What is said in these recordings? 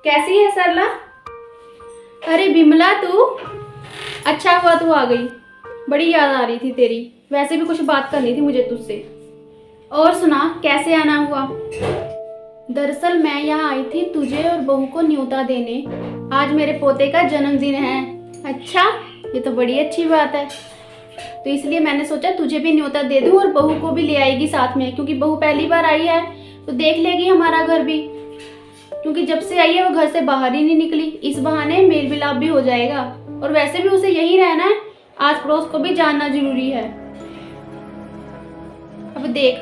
कैसी है सरला? अरे बिमला तू, अच्छा हुआ तू आ गई। बड़ी याद आ रही थी तेरी। वैसे भी कुछ बात करनी थी मुझे तुझसे। और सुना, कैसे आना हुआ? दरअसल मैं यहाँ आई थी तुझे और बहू को न्योता देने। आज मेरे पोते का जन्मदिन है। अच्छा, ये तो बड़ी अच्छी बात है। तो इसलिए मैंने सोचा तुझे भी न्योता दे दूँ और बहू को भी ले आएगी साथ में, क्योंकि बहू पहली बार आई है तो देख लेगी हमारा घर भी। क्योंकि जब से आई है वो घर से बाहर ही नहीं निकली। इस बहाने मेल मिलाप भी हो जाएगा। और वैसे भी उसे यही रहना है, आस पड़ोस को भी जानना जरूरी है। अब देख,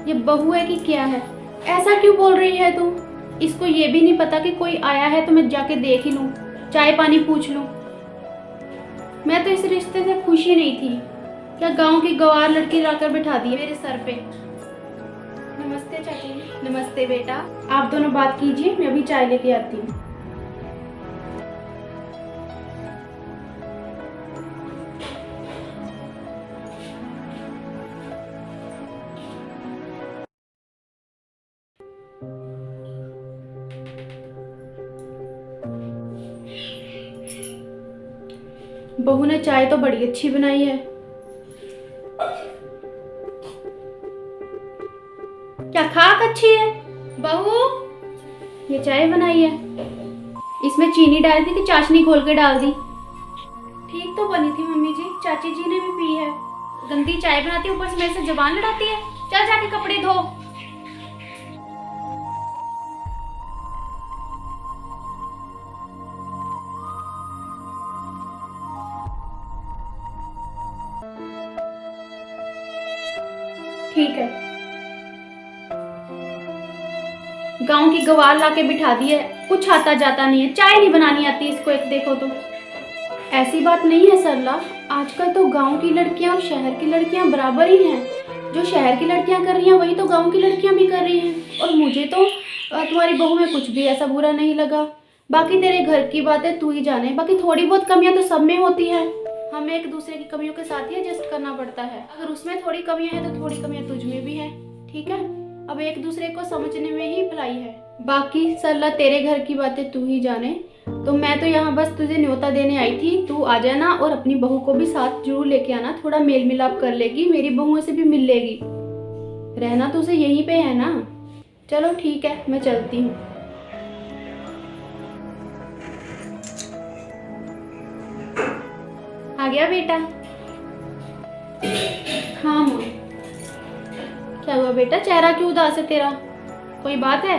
ये बहू है कि क्या है? ऐसा क्यों बोल रही है तू? इसको ये भी नहीं पता कि कोई आया है तो मैं जाके देख ही लूं, चाय पानी पूछ लूं। मैं तो इस रिश्ते से खुश ही नहीं थी। क्या गांव की गंवार लड़की लाकर बिठा दी मेरे सर पे। नमस्ते चाची। नमस्ते बेटा। आप दोनों बात कीजिए, मैं अभी चाय लेके आती हूँ। बहू ने चाय तो बड़ी अच्छी बनाई है। क्या खाक अच्छी है बहू? ये चाय बनाई है, इसमें चीनी डाली थी कि चाशनी घोल के डाल दी? ठीक तो बनी थी मम्मी जी, चाची जी ने भी पी है। गंदी चाय बनाती है, ऊपर से मेरे से जुबान लड़ाती है। चल जाके कपड़े धो। ठीक है, गांव की गवार लाके बिठा दी है, कुछ आता जाता नहीं है, चाय नहीं बनानी आती इसको। एक देखो तो। ऐसी बात नहीं है सरला, आजकल तो गांव की लड़कियां और शहर की लड़कियां बराबर ही हैं। जो शहर की लड़कियां कर रही हैं वही तो गांव की लड़कियां भी कर रही हैं। और मुझे तो तुम्हारी बहू में कुछ भी ऐसा बुरा नहीं लगा। बाकी तेरे घर की बातें तू ही जाने। बाकी थोड़ी बहुत कमियां तो सब में होती है। हमें एक दूसरे की कमियों के साथ ही एडजस्ट करना पड़ता है। अगर उसमें थोड़ी कमियां हैं तो थोड़ी कमियां तुझ में भी है। ठीक है, अब एक दूसरे को समझने में ही भलाई है। बाकी सरला तेरे घर की बातें तू ही जाने। तो मैं तो यहाँ बस तुझे न्योता देने आई थी। तू आ जाना और अपनी बहू को भी साथ जरूर लेके आना। थोड़ा मेल मिलाप कर लेगी, मेरी बहुओं से भी मिल लेगी। रहना तो उसे यहीं पे है ना। चलो ठीक है, मैं चलती हूँ। आ गया बेटा? हाँ माँ। क्या हुआ बेटा, चेहरा क्यों उदास है तेरा? कोई बात है?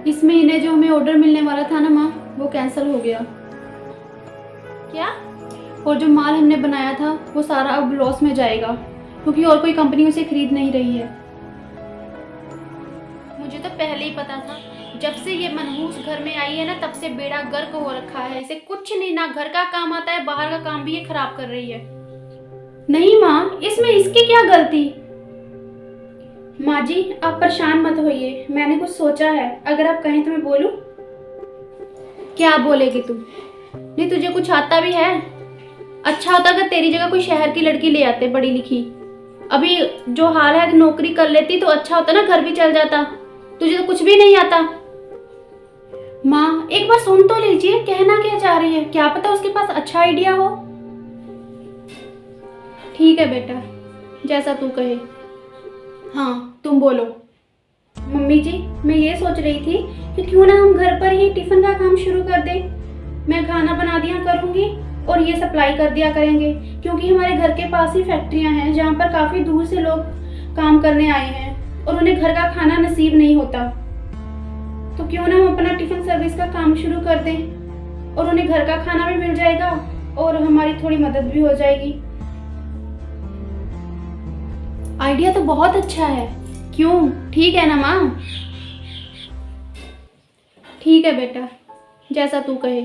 इस महीने जो हमें ऑर्डर मिलने वाला था ना माँ, वो कैंसिल हो गया। क्या? और जो माल हमने बनाया था वो सारा अब लॉस में जाएगा, क्योंकि और कोई कंपनी उसे खरीद नहीं रही है। मुझे तो पहले ही पता था। जब से ये मनहूस घर में आई है ना, तब से बेड़ा गर्क हो रखा है। इसे कुछ नहीं, ना घर का काम आता है, बाहर का काम भी ये खराब कर रही है। नहीं माँ, इसमें इसकी क्या गलती? माँ जी आप परेशान मत होइए, मैंने कुछ सोचा है। अगर आप कहें तो मैं बोलूं? क्या बोलेगी तू? नहीं तुझे कुछ आता भी है? अच्छा होता अगर तेरी जगह कोई शहर की लड़की ले आते, पढ़ी लिखी। अभी जो हाल है, नौकरी कर लेती तो अच्छा होता ना, घर भी चल जाता। तुझे तो कुछ भी नहीं आता। माँ एक बार सुन तो लीजिए, कहना क्या चाह रही है। क्या पता उसके पास अच्छा आइडिया हो। ठीक है बेटा, जैसा तू कहे। हाँ तुम बोलो। मम्मी जी मैं ये सोच रही थी कि क्यों ना हम घर पर ही टिफिन का काम शुरू कर दें। मैं खाना बना दिया करूंगी और ये सप्लाई कर दिया करेंगे, क्योंकि हमारे घर के पास ही फैक्ट्रियां हैं जहाँ पर काफी दूर से लोग काम करने आए हैं और उन्हें घर का खाना नसीब नहीं होता। तो क्यों ना हम अपना टिफिन सर्विस का काम शुरू कर दें और उन्हें घर का खाना भी मिल जाएगा और हमारी थोड़ी मदद भी हो जाएगी। आइडिया तो बहुत अच्छा है, क्यों? ठीक है ना माँ? ठीक है बेटा, जैसा तू कहे।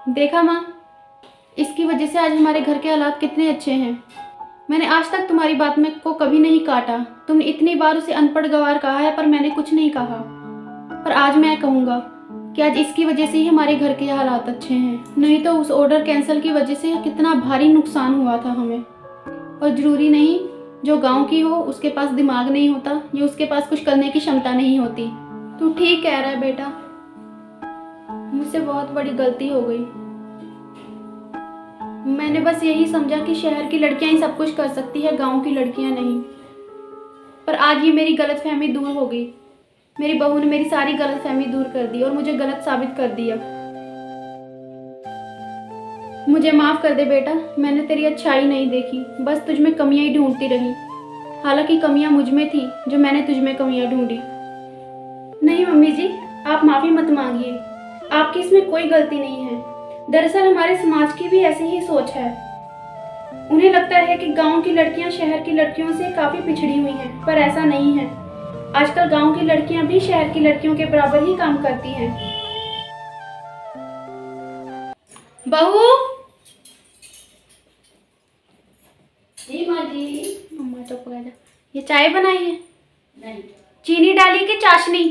देखा माँ, इसकी वजह से आज हमारे घर के हालात कितने अच्छे हैं। मैंने आज तक तुम्हारी बात में को कभी नहीं काटा। तुमने इतनी बार उसे अनपढ़ गवार कहा है पर मैंने कुछ नहीं कहा। पर आज मैं कहूँगा कि आज इसकी वजह से ही हमारे घर के हालात अच्छे हैं। नहीं तो उस ऑर्डर कैंसिल की वजह से कितना भारी नुकसान हुआ था हमें। और ज़रूरी नहीं जो गांव की हो उसके पास दिमाग नहीं होता या उसके पास कुछ करने की क्षमता नहीं होती। तू ठीक कह रहा है बेटा, मुझसे बहुत बड़ी गलती हो गई। मैंने बस यही समझा कि शहर की लड़कियां ही सब कुछ कर सकती है, गांव की लड़कियां नहीं। पर आज ये मेरी गलतफहमी दूर हो गई। मेरी बहू ने मेरी सारी गलतफहमी दूर कर दी और मुझे गलत साबित कर दिया। मुझे माफ कर दे बेटा, मैंने तेरी अच्छाई नहीं देखी, बस तुझ में कमियां ही ढूंढती रही। हालांकि कमियां मुझ में थी जो मैंने तुझ में कमियां ढूंढी। नहीं मम्मी जी, आप माफी मत मांगिए, आपकी इसमें कोई गलती नहीं है। दरअसल हमारे समाज की भी ऐसी ही सोच है। उन्हें लगता है कि गांव की लड़कियां शहर की लड़कियों से काफी पिछड़ी हुई हैं, पर ऐसा नहीं है। आजकल गांव की लड़कियां भी शहर की लड़कियों के बराबर ही काम करती हैं। बहू। जी माँ जी। मम्मा चुप कर जा। ये चाय बनाई है? नहीं। चीनी डाली कि चाशनी?